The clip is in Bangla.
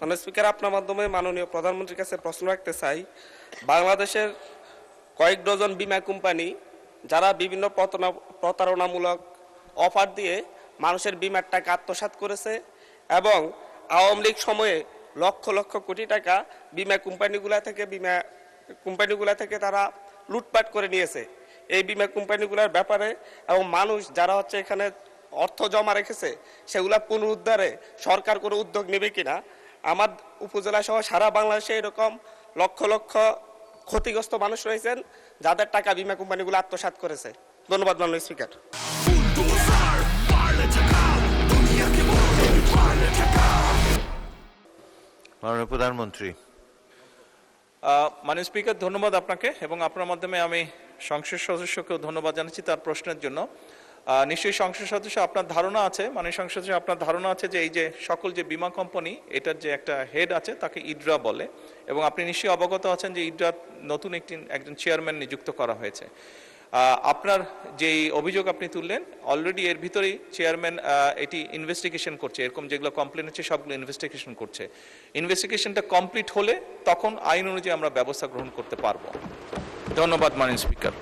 মাননীয় স্পিকার, আপনার মাধ্যমে মাননীয় প্রধানমন্ত্রীর কাছে প্রশ্ন রাখতে চাই। বাংলাদেশের কয়েক ডজন বীমা কোম্পানি যারা বিভিন্ন প্রতারণামূলক অফার দিয়ে মানুষের বিমার টাকা আত্মসাৎ করেছে এবং আওয়ামী লীগ সময়ে লক্ষ লক্ষ কোটি টাকা বীমা কোম্পানিগুলা থেকে তারা লুটপাট করে নিয়েছে। এই বীমা কোম্পানিগুলোর ব্যাপারে এবং মানুষ যারা এখানে অর্থ জমা রেখেছে সেগুলা পুনরুদ্ধারে সরকার কোনো উদ্যোগ নেবে কিনা। আমার উপজেলা সহ সারা বাংলাদেশে এরকম লক্ষ লক্ষ ক্ষতিগ্রস্ত মানুষ রয়েছেন যাদের টাকা বীমা কোম্পানিগুলো আত্মসাৎ করেছে। ধন্যবাদ মাননীয় স্পিকার। মাননীয় প্রধানমন্ত্রী। মাননীয় স্পিকার, ধন্যবাদ আপনাকে এবং আপনার মাধ্যমে আমি সংসদ সদস্যকেও ধন্যবাদ জানাচ্ছি তার প্রশ্নের জন্য। নিশ্চয়ই সংসদ সদস্য আপনার ধারণা আছে, মাননীয় সংসদ সদস্য আপনার ধারণা আছে যে এই যে সকল যে বীমা কোম্পানি এটার যে একটা হেড আছে তাকে ইডরা বলে এবং আপনি নিশ্চয়ই অবগত আছেন যে ইডরার নতুন একজন চেয়ারম্যান নিযুক্ত করা হয়েছে। আপনার যেই অভিযোগ আপনি তুললেন অলরেডি এর ভিতরেই চেয়ারম্যান এটি ইনভেস্টিগেশন করছে, এরকম যেগুলো কমপ্লেন হচ্ছে সবগুলো ইনভেস্টিগেশন করছে। ইনভেস্টিগেশনটা কমপ্লিট হলে তখন আইন অনুযায়ী আমরা ব্যবস্থা গ্রহণ করতে পারবো। ধন্যবাদ মাননীয় স্পিকার।